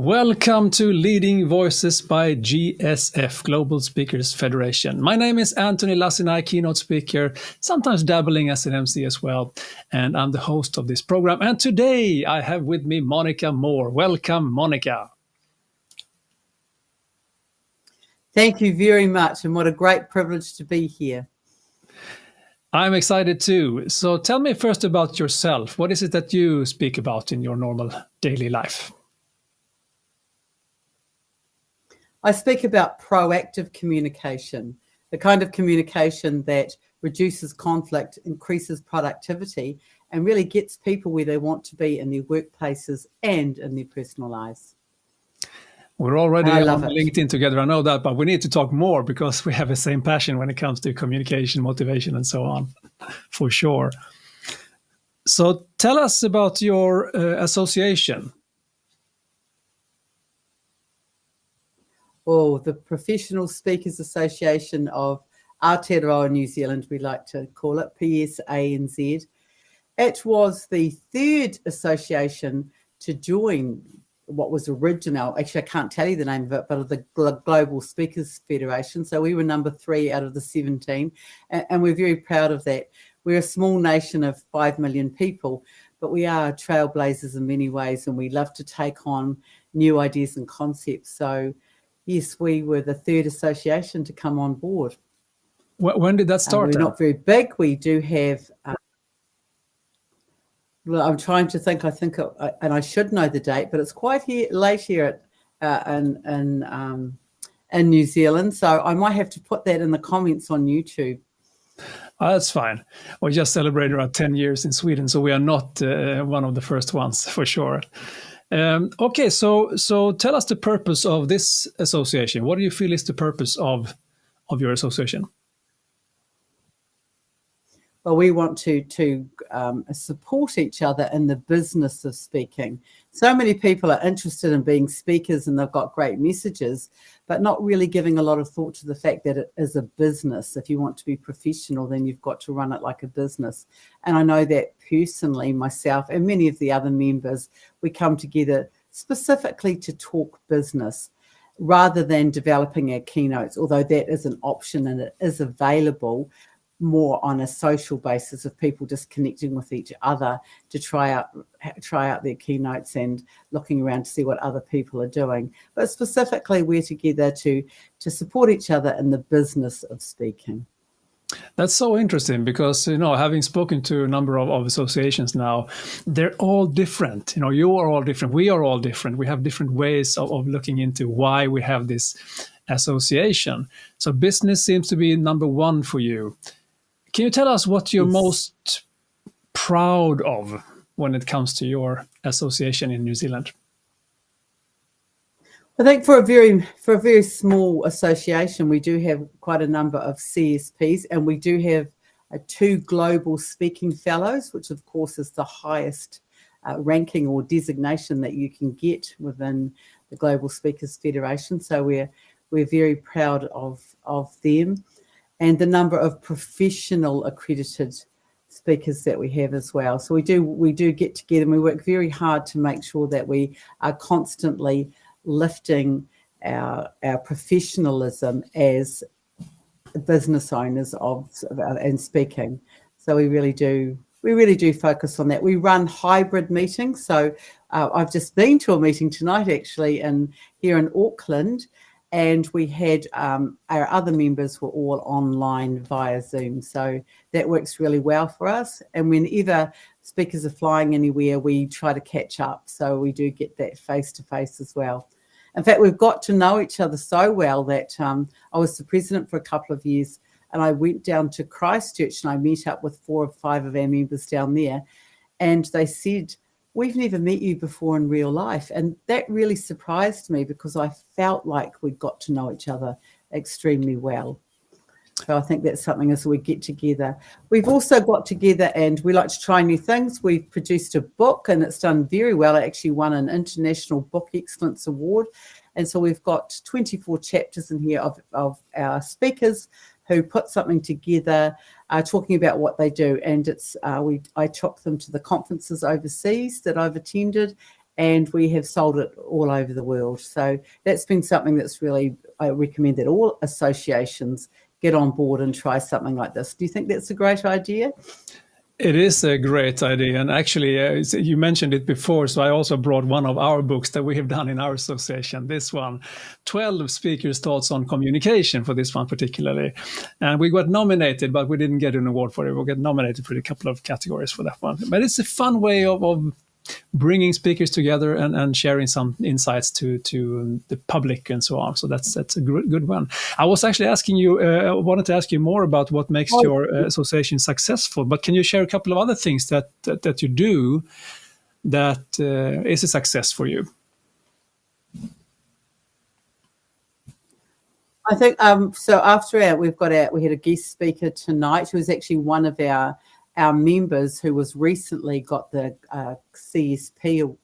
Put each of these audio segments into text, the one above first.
Welcome to Leading Voices by GSF, Global Speakers Federation. My name is Antoni, Lacinai, keynote speaker, sometimes dabbling as an MC as well, and I'm the host of this program. And today I have with me Monica Moore. Welcome, Monica. Thank you very much, and what a great privilege to be here. I'm excited too. So tell me first about yourself. What is it that you speak about in your normal daily life? I speak about proactive communication, the kind of communication that reduces conflict, increases productivity, and really gets people where they want to be in their workplaces and in their personal lives. We're already on LinkedIn together, I know that, but we need to talk more because we have the same passion when it comes to communication, motivation, and so on, for sure. So tell us about your association. Oh, the Professional Speakers Association of Aotearoa New Zealand, we like to call it, PSANZ. It was the third association to join what was original, actually I can't tell you the name of it, but of the Global Speakers Federation. So we were number 3 out of the 17, and we're very proud of that. We're a small nation of 5 million people, but we are trailblazers in many ways, and we love to take on new ideas and concepts. So yes, we were the third association to come on board. When did that start? We're not very big. We do have... Well, I'm trying to think. And I should know the date, but it's quite late here in New Zealand. So I might have to put that in the comments on YouTube. Oh, that's fine. We just celebrated our 10 years in Sweden, so we are not one of the first ones, for sure. Okay, so tell us the purpose of this association. What do you feel is the purpose of your association? Well, we want to support each other in the business of speaking. So many people are interested in being speakers and they've got great messages, but not really giving a lot of thought to the fact that it is a business. If you want to be professional, then you've got to run it like a business. And I know that personally, myself and many of the other members, we come together specifically to talk business rather than developing our keynotes, although that is an option and it is available more on a social basis of people just connecting with each other to try out their keynotes and looking around to see what other people are doing. But specifically, we're together to support each other in the business of speaking. That's so interesting because, having spoken to a number of associations now, they're all different. You are all different. We are all different. We have different ways of looking into why we have this association. So business seems to be number one for you. Can you tell us what you're most proud of when it comes to your association in New Zealand? I think for a very small association, we do have quite a number of CSPs, and we do have 2 global speaking fellows, which of course is the highest ranking or designation that you can get within the Global Speakers Federation. So we're very proud of them. And the number of professional accredited speakers that we have as well. So we do get together and we work very hard to make sure that we are constantly lifting our professionalism as business owners and speaking. So we really do focus on that. We run hybrid meetings. So I've just been to a meeting tonight actually here in Auckland. And we had our other members were all online via Zoom. So that works really well for us. And whenever speakers are flying anywhere, we try to catch up. So we do get that face-to-face as well. In fact, we've got to know each other so well that I was the president for a couple of years and I went down to Christchurch and I met up with 4 or 5 of our members down there. And they said, "We've never met you before in real life." And that really surprised me because I felt like we got to know each other extremely well. So I think that's something as we get together. We've also got together and we like to try new things. We've produced a book and it's done very well. It actually won an International Book Excellence Award. And so we've got 24 chapters in here of our speakers who put something together talking about what they do. And it's I took them to the conferences overseas that I've attended and we have sold it all over the world. So that's been something that's really, I recommend that all associations get on board and try something like this. Do you think that's a great idea? It is a great idea. And actually, you mentioned it before, so I also brought one of our books that we have done in our association, this one, 12 Speakers' Thoughts on Communication, for this one particularly. And we got nominated, but we didn't get an award for it. We got nominated for a couple of categories for that one. But it's a fun way of bringing speakers together and sharing some insights to the public and so on. So that's a good one. I was actually asking you, wanted to ask you more about what makes your association successful, but can you share a couple of other things that you do that is a success for you? I think so. After we had a guest speaker tonight who was actually one of our members who was recently got the CSP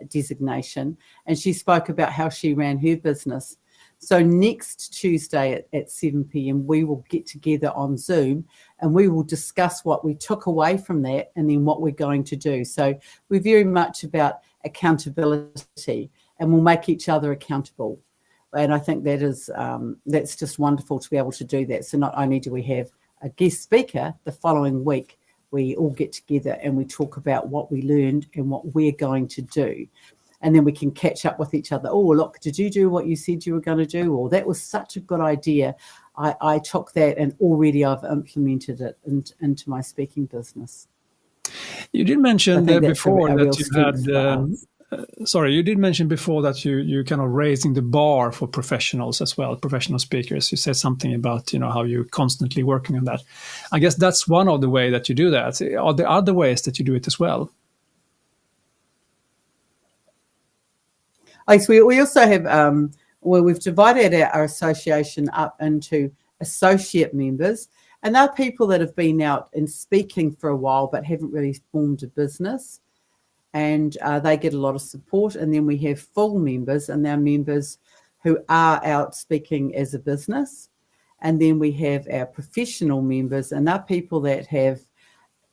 designation, and she spoke about how she ran her business. So next Tuesday at 7 p.m, we will get together on Zoom and we will discuss what we took away from that and then what we're going to do. So we're very much about accountability, and we'll make each other accountable. And I think that is that's just wonderful to be able to do that. So not only do we have a guest speaker, the following week we all get together and we talk about what we learned and what we're going to do. And then we can catch up with each other. Oh, look, did you do what you said you were going to do? Or that was such a good idea. I took that and already I've implemented it into my speaking business. You did mention before that you had... you did mention before that you kind of raising the bar for professionals as well, professional speakers. You said something about, how you're constantly working on that. I guess that's one of the way that you do that. Are there other ways that you do it as well? We also have, we've divided our association up into associate members, and they're people that have been out and speaking for a while but haven't really formed a business. And they get a lot of support. And then we have full members, and they're members who are out speaking as a business. And then we have our professional members, and they're people that have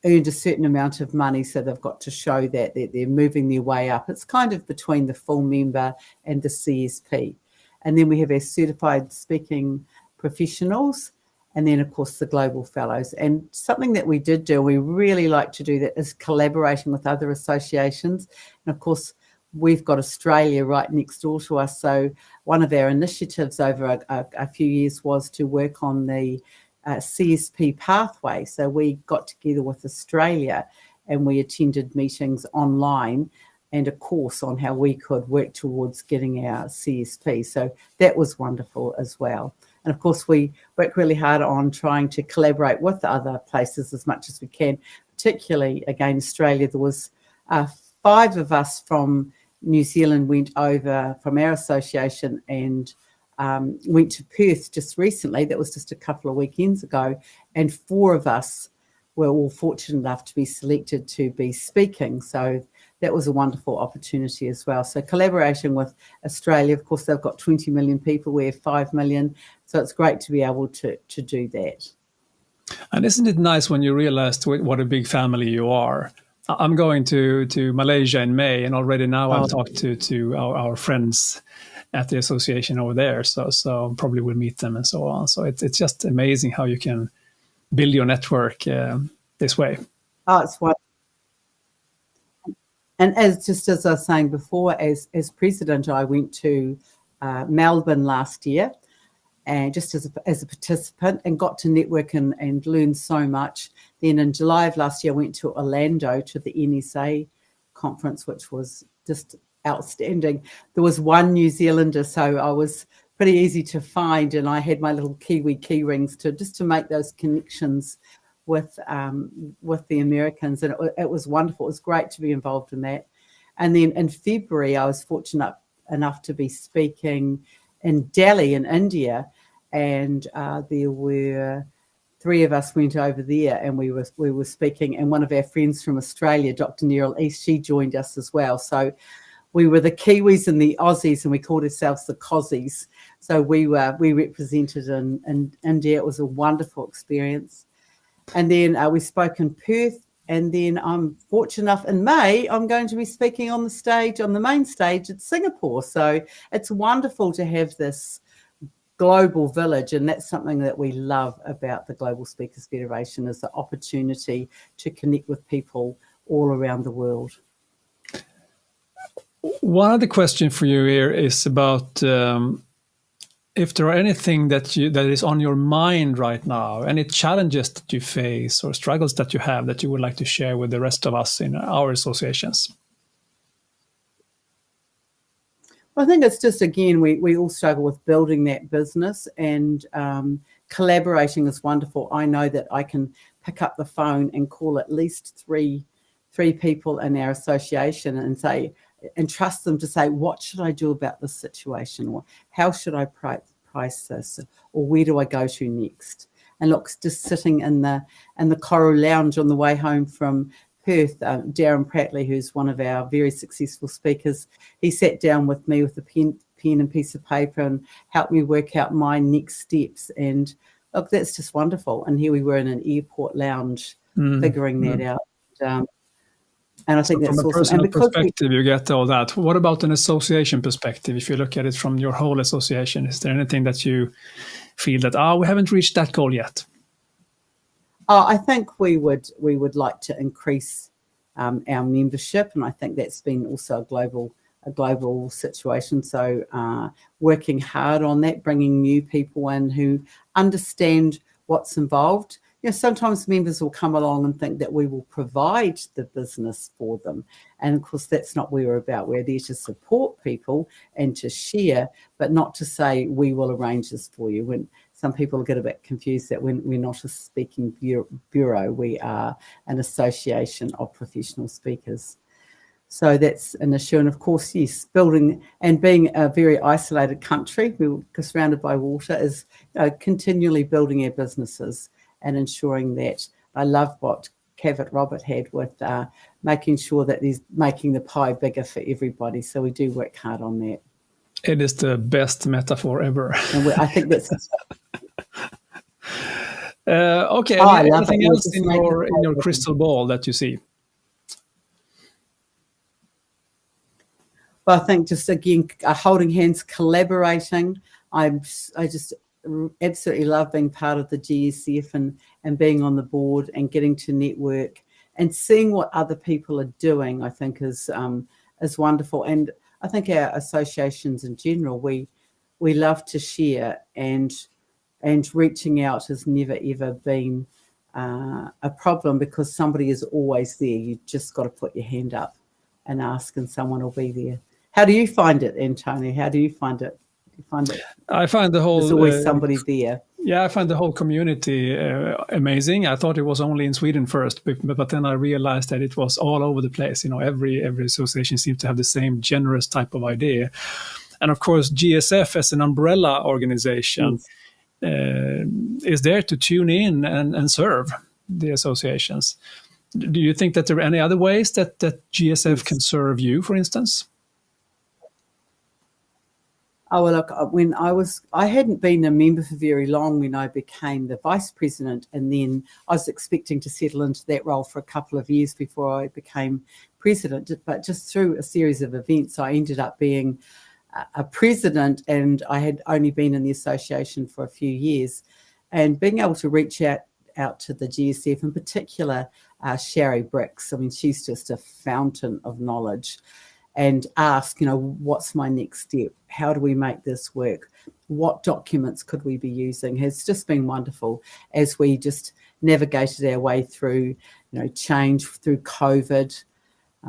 earned a certain amount of money, so they've got to show that they're moving their way up. It's kind of between the full member and the CSP. And then we have our certified speaking professionals, and then, of course, the global fellows. And something that we did do, we really like to do that, is collaborating with other associations. And, of course, we've got Australia right next door to us. So one of our initiatives over a few years was to work on the CSP pathway. So we got together with Australia and we attended meetings online and a course on how we could work towards getting our CSP. So that was wonderful as well. And of course, we work really hard on trying to collaborate with other places as much as we can, particularly, again, Australia. There was 5 of us from New Zealand went over from our association and went to Perth just recently. That was just a couple of weekends ago. And 4 of us were all fortunate enough to be selected to be speaking. So that was a wonderful opportunity as well. So collaboration with Australia, of course, they've got 20 million people. We have 5 million. So it's great to be able to do that. And isn't it nice when you realize what a big family you are? I'm going to Malaysia in May, and already now I've talked to our friends at the association over there. So probably we'll meet them and so on. So it's just amazing how you can build your network this way. Oh, it's wonderful. And as I was saying before, as president, I went to Melbourne last year, and just as a participant, and got to network and learn so much. Then in July of last year, I went to Orlando to the NSA conference, which was just outstanding. There was one New Zealander, so I was pretty easy to find, and I had my little Kiwi key rings to make those connections with the Americans, and it was wonderful. It was great to be involved in that. And then in February, I was fortunate enough to be speaking in Delhi in India, and there were 3 of us went over there, and we were speaking, and one of our friends from Australia, Dr. Neryl East, she joined us as well. So we were the Kiwis and the Aussies, and we called ourselves the Cozies. So we represented in India. It was a wonderful experience. And then we spoke in Perth And then I'm fortunate enough in May, I'm going to be speaking on the main stage at Singapore. So it's wonderful to have this global village, and that's something that we love about the Global Speakers Federation, is the opportunity to connect with people all around the world. One other question for you here is about if there are anything that is on your mind right now, any challenges that you face or struggles that you have that you would like to share with the rest of us in our associations. I think it's just, again, we all struggle with building that business, and collaborating is wonderful. I know that I can pick up the phone and call at least three people in our association and trust them to say, what should I do about this situation? Or how should I price this? Or where do I go to next? And look, just sitting in the Coral Lounge on the way home from Perth, Darren Prattley, who's one of our very successful speakers, he sat down with me with a pen and piece of paper and helped me work out my next steps. And look, that's just wonderful. And here we were in an airport lounge figuring that out. And I think that's from a awesome. personal perspective, you get all that. What about an association perspective? If you look at it from your whole association, is there anything that you feel that, we haven't reached that goal yet? I think we would like to increase our membership, and I think that's been also a global situation. So working hard on that, bringing new people in who understand what's involved. You know, sometimes members will come along and think that we will provide the business for them. And of course, that's not what we're about. We're there to support people and to share, but not to say we will arrange this for you. When some people get a bit confused that we're not a speaking bureau, we are an association of professional speakers. So that's an issue. And of course, yes, building and being a very isolated country, we're surrounded by water, is continually building our businesses and ensuring that. I love what Cavett Robert had with making sure that he's making the pie bigger for everybody. So we do work hard on that. It is the best metaphor ever. And I think that's... okay, anything else in your crystal ball that you see? Well, I think just, again, holding hands, collaborating. I just absolutely love being part of the GSF and being on the board and getting to network and seeing what other people are doing, I think is wonderful. And I think our associations in general, we love to share, and reaching out has never, ever been a problem, because somebody is always there. You just got to put your hand up and ask, and someone will be there. How do you find it, Antoni? How do you find it? I find the whole... There's always somebody there. Yeah, I find the whole community amazing. I thought it was only in Sweden first, but then I realized that it was all over the place. You know, every association seems to have the same generous type of idea. And of course, GSF as an umbrella organization is there to tune in and serve the associations. Do you think that there are any other ways that GSF can serve you, for instance? Oh, well, look, I hadn't been a member for very long when I became the vice president, and then I was expecting to settle into that role for a couple of years before I became president. But just through a series of events, I ended up being a president, and I had only been in the association for a few years. And being able to reach out to the GSF, in particular, Sherry Bricks, I mean, she's just a fountain of knowledge, and ask, what's my next step? How do we make this work? What documents could we be using? Has just been wonderful as we just navigated our way through, change through COVID.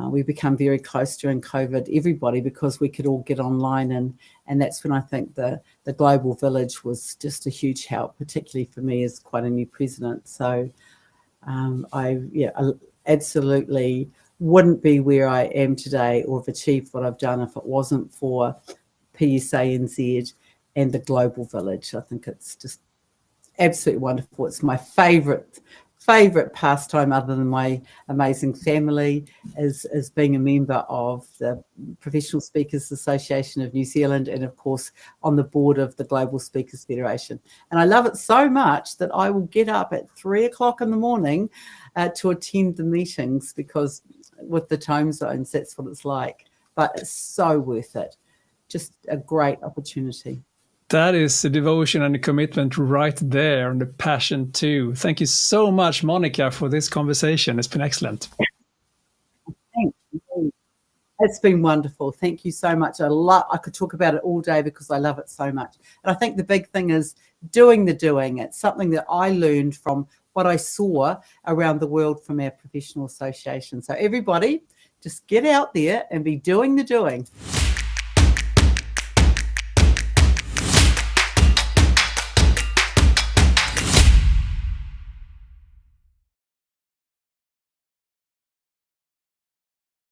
We become very close during COVID, everybody, because we could all get online, and that's when I think the Global Village was just a huge help, particularly for me as quite a new president. So I absolutely wouldn't be where I am today or have achieved what I've done if it wasn't for PSANZ and the Global Village. I think it's just absolutely wonderful. It's my favourite favourite pastime, other than my amazing family, is being a member of the Professional Speakers Association of New Zealand, and of course on the board of the Global Speakers Federation. And I love it so much that I will get up at 3 o'clock in the morning to attend the meetings, because with the time zones, that's what it's like. But it's so worth it. Just a great opportunity. That is the devotion and the commitment right there, and the passion too. Thank you so much, Monica, for this conversation. It's been excellent. Thank you. It's been wonderful. Thank you so much. I could talk about it all day because I love it so much. And I think the big thing is doing the doing. It's something that I learned from what I saw around the world from our professional association. So everybody, just get out there and be doing the doing.